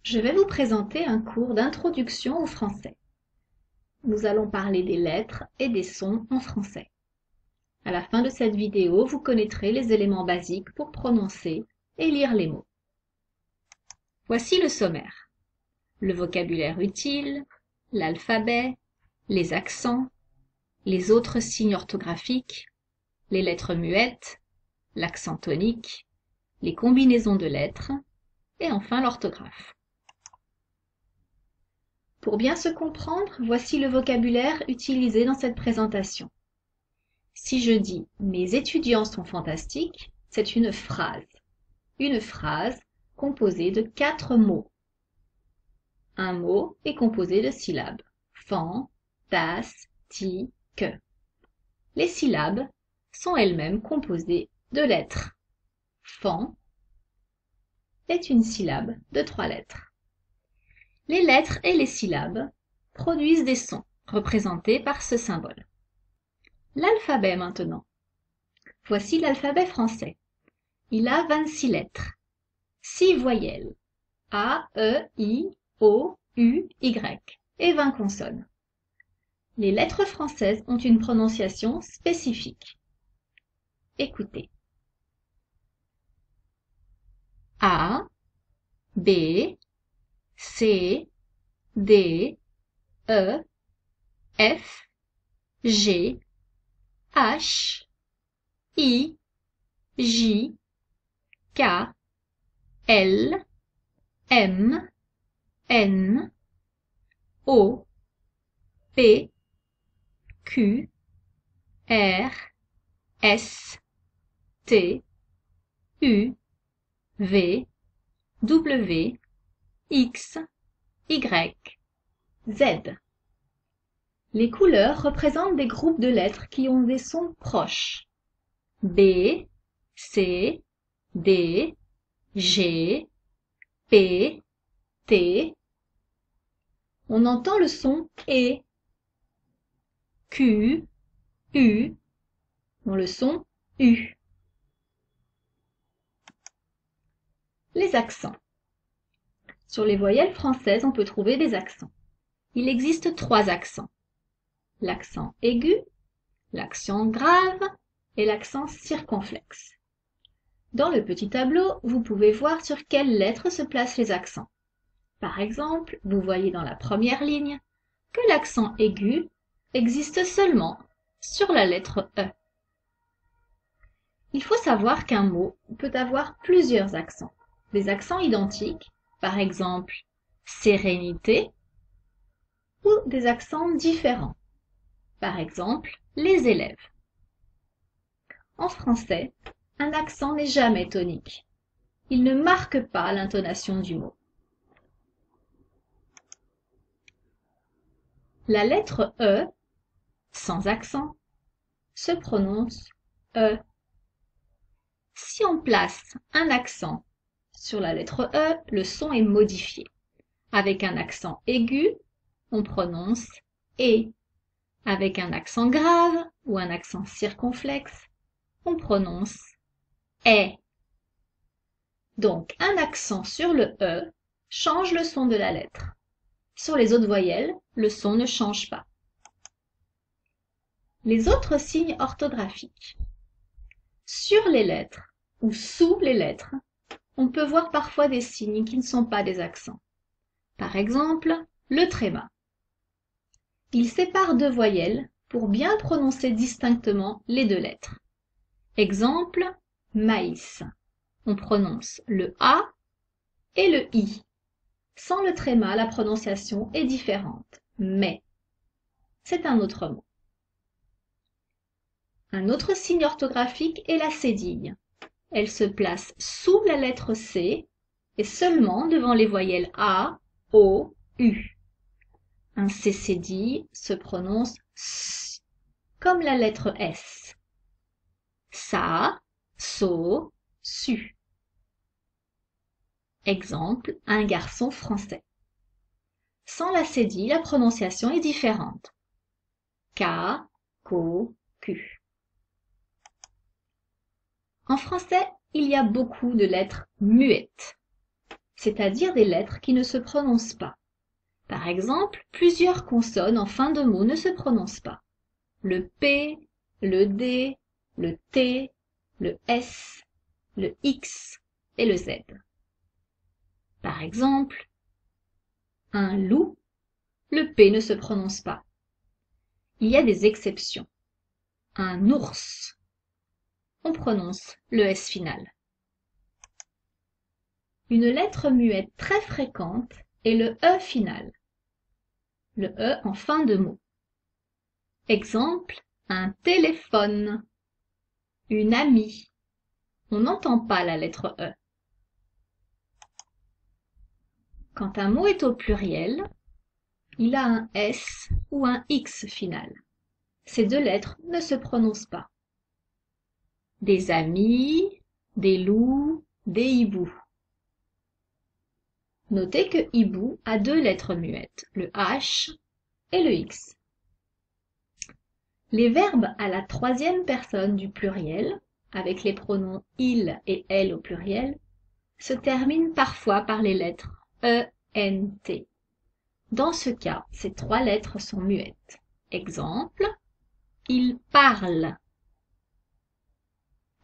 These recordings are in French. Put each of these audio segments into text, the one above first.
Je vais vous présenter un cours d'introduction au français. Nous allons parler des lettres et des sons en français. À la fin de cette vidéo, vous connaîtrez les éléments basiques pour prononcer et lire les mots. Voici le sommaire. Le vocabulaire utile, l'alphabet, les accents, les autres signes orthographiques, les lettres muettes, l'accent tonique, les combinaisons de lettres et enfin l'orthographe. Pour bien se comprendre, voici le vocabulaire utilisé dans cette présentation. Si je dis « Mes étudiants sont fantastiques », c'est une phrase. Une phrase composée de 4 mots. Un mot est composé de syllabes. Fan, tas, ti, que. Les syllabes sont elles-mêmes composées de lettres. Fan est une syllabe de 3 lettres. Les lettres et les syllabes produisent des sons, représentés par ce symbole. L'alphabet maintenant. Voici l'alphabet français. Il a 26 lettres, 6 voyelles, A, E, I, O, U, Y, et 20 consonnes. Les lettres françaises ont une prononciation spécifique. Écoutez. A, B, C, D, E, F, G, H, I, J, K, L, M, N, O, P, Q, R, S, T, U, V, W, X, Y, Z. Les couleurs représentent des groupes de lettres qui ont des sons proches. B, C, D, G, P, T. On entend le son E. Q, U, ont le son U. Les accents. Sur les voyelles françaises, on peut trouver des accents. Il existe 3 accents. L'accent aigu, l'accent grave et l'accent circonflexe. Dans le petit tableau, vous pouvez voir sur quelles lettres se placent les accents. Par exemple, vous voyez dans la première ligne que l'accent aigu existe seulement sur la lettre E. Il faut savoir qu'un mot peut avoir plusieurs accents. Des accents identiques, par exemple sérénité, ou des accents différents. Par exemple, les élèves. En français, un accent n'est jamais tonique. Il ne marque pas l'intonation du mot. La lettre E, sans accent, se prononce E. Si on place un accent sur la lettre E, le son est modifié. Avec un accent aigu, on prononce E. Avec un accent grave ou un accent circonflexe, on prononce E. Donc, un accent sur le E change le son de la lettre. Sur les autres voyelles, le son ne change pas. Les autres signes orthographiques. Sur les lettres ou sous les lettres, on peut voir parfois des signes qui ne sont pas des accents. Par exemple, le tréma. Il sépare 2 voyelles pour bien prononcer distinctement les 2 lettres. Exemple, maïs. On prononce le A et le I. Sans le tréma, la prononciation est différente. Mais, c'est un autre mot. Un autre signe orthographique est la cédille. Elle se place sous la lettre C et seulement devant les voyelles A, O, U. Un C cédille se prononce S, comme la lettre S. Sa, so, su. Exemple, un garçon français. Sans la cédille, la prononciation est différente. K, ko, Q. En français, il y a beaucoup de lettres muettes. c'est-à-dire des lettres qui ne se prononcent pas. Par exemple, plusieurs consonnes en fin de mot ne se prononcent pas. Le P, le D, le T, le S, le X et le Z. Par exemple, un loup, le P ne se prononce pas. Il y a des exceptions. Un ours, on prononce le S final. Une lettre muette très fréquente est le E final. Le E en fin de mot. Exemple, un téléphone, une amie. On n'entend pas la lettre E. Quand un mot est au pluriel, il a un S ou un X final. Ces deux lettres ne se prononcent pas. Des amis, des loups, des hiboux. Notez que hibou a deux lettres muettes, le H et le X. Les verbes à la troisième personne du pluriel, avec les pronoms il et elle au pluriel, se terminent parfois par les lettres E, N, T. Dans ce cas, ces trois lettres sont muettes. Exemple, il parle.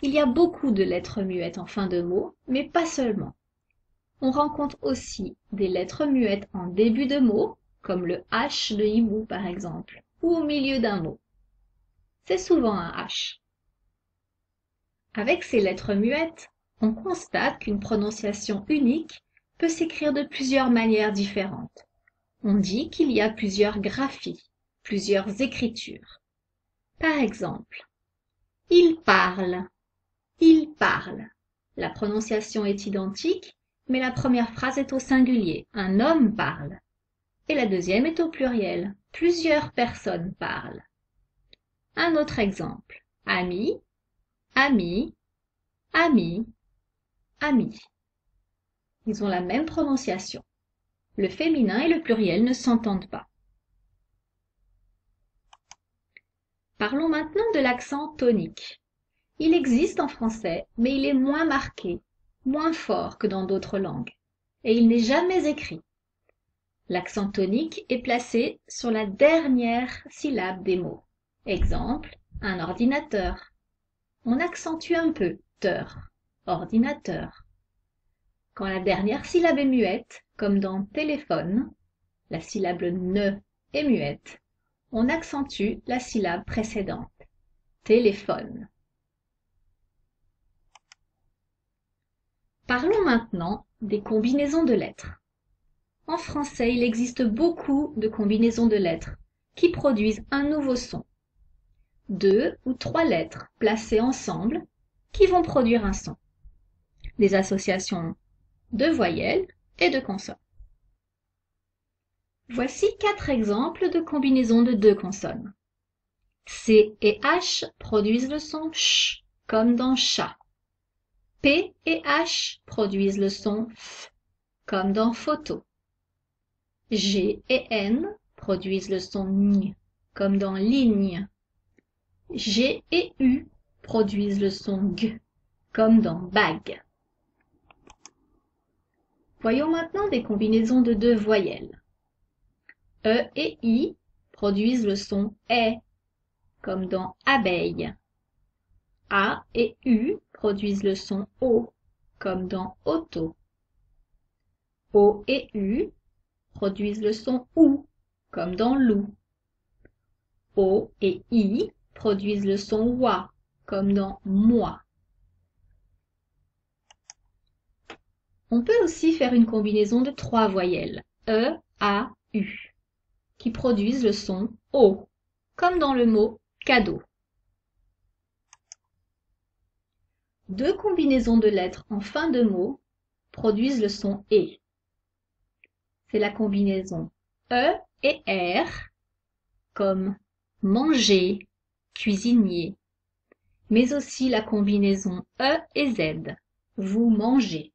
Il y a beaucoup de lettres muettes en fin de mot, mais pas seulement. On rencontre aussi des lettres muettes en début de mot, comme le H de hibou par exemple, ou au milieu d'un mot. C'est souvent un H. Avec ces lettres muettes, on constate qu'une prononciation unique peut s'écrire de plusieurs manières différentes. On dit qu'il y a plusieurs graphies, plusieurs écritures. Par exemple, il parle, il parle. La prononciation est identique, mais la première phrase est au singulier, un homme parle. Et la deuxième est au pluriel, plusieurs personnes parlent. Un autre exemple, ami, ami, ami, ami. Ils ont la même prononciation. Le féminin et le pluriel ne s'entendent pas. Parlons maintenant de l'accent tonique. Il existe en français, mais il est moins marqué, moins fort que dans d'autres langues, et il n'est jamais écrit. L'accent tonique est placé sur la dernière syllabe des mots. Exemple, un ordinateur. On accentue un peu, teur, ordinateur. Quand la dernière syllabe est muette, comme dans téléphone, la syllabe ne est muette, on accentue la syllabe précédente, téléphone. Parlons maintenant des combinaisons de lettres. En français, il existe beaucoup de combinaisons de lettres qui produisent un nouveau son. 2 ou 3 lettres placées ensemble qui vont produire un son. Des associations de voyelles et de consonnes. Voici 4 exemples de combinaisons de 2 consonnes. C et H produisent le son ch, comme dans chat. P et H produisent le son f, comme dans photo. G et N produisent le son ng, comme dans ligne. G et U produisent le son g, comme dans bague. Voyons maintenant des combinaisons de 2 voyelles. E et I produisent le son E, comme dans abeille. A et U produisent le son O, comme dans auto. O et U produisent le son OU, comme dans loup. O et I produisent le son OUA, comme dans moi. On peut aussi faire une combinaison de 3 voyelles, E, A, U, qui produisent le son O, comme dans le mot cadeau. 2 combinaisons de lettres en fin de mot produisent le son E. C'est la combinaison E et R, comme manger, cuisinier, mais aussi la combinaison E et Z, vous mangez.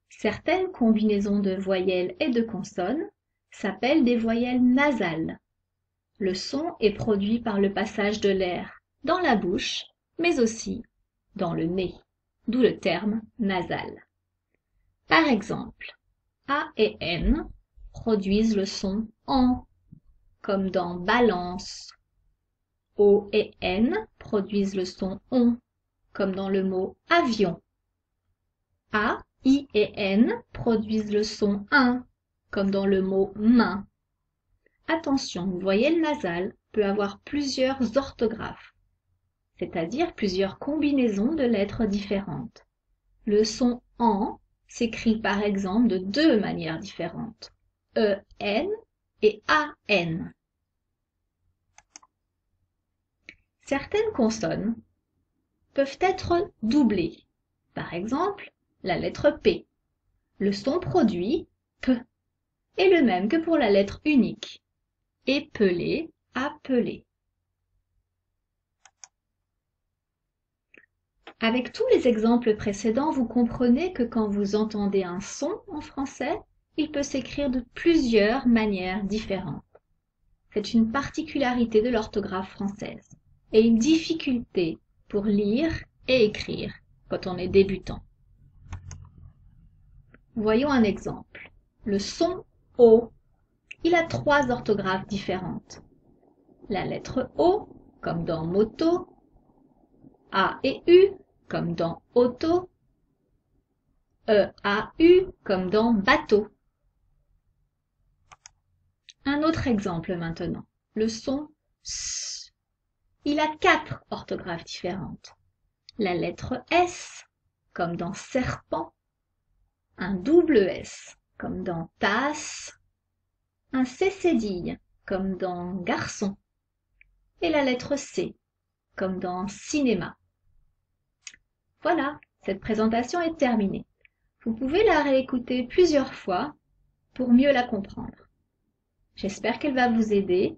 Certaines combinaisons de voyelles et de consonnes s'appellent des voyelles nasales. Le son est produit par le passage de l'air dans la bouche, mais aussi dans le nez. d'où le terme nasal. Par exemple, A et N produisent le son en, comme dans balance. O et N produisent le son on, comme dans le mot avion. A, I et N produisent le son un, comme dans le mot main. Attention, vous voyez, le nasal peut avoir plusieurs orthographes, c'est-à-dire plusieurs combinaisons de lettres différentes. Le son en s'écrit par exemple de deux manières différentes, E-N et A-N. Certaines consonnes peuvent être doublées. Par exemple, la lettre P. Le son produit, P, est le même que pour la lettre unique. Épeler, appeler. Avec tous les exemples précédents, vous comprenez que quand vous entendez un son en français, il peut s'écrire de plusieurs manières différentes. C'est une particularité de l'orthographe française et une difficulté pour lire et écrire quand on est débutant. Voyons un exemple. Le son O. Il a trois orthographes différentes. La lettre O, comme dans moto, A et U, comme dans auto, E-A-U, comme dans bateau. Un autre exemple maintenant. Le son S. Il a quatre orthographes différentes. La lettre S, comme dans serpent, un double S, comme dans tasse, un C cédille, comme dans garçon, et la lettre C, comme dans cinéma. Voilà, cette présentation est terminée. Vous pouvez la réécouter plusieurs fois pour mieux la comprendre. J'espère qu'elle va vous aider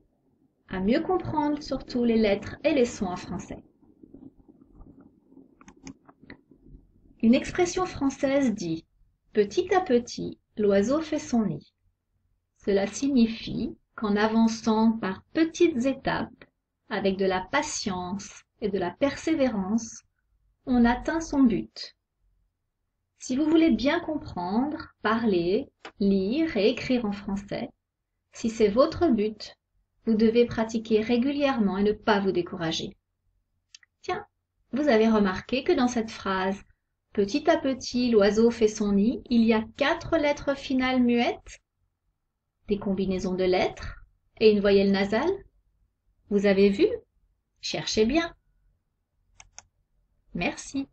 à mieux comprendre surtout les lettres et les sons en français. Une expression française dit « Petit à petit, l'oiseau fait son nid ». Cela signifie qu'en avançant par petites étapes, avec de la patience et de la persévérance, on atteint son but. Si vous voulez bien comprendre, parler, lire et écrire en français, si c'est votre but, vous devez pratiquer régulièrement et ne pas vous décourager. Tiens, vous avez remarqué que dans cette phrase « Petit à petit, l'oiseau fait son nid », il y a 4 lettres finales muettes, des combinaisons de lettres et une voyelle nasale. Vous avez vu? Cherchez bien. Merci.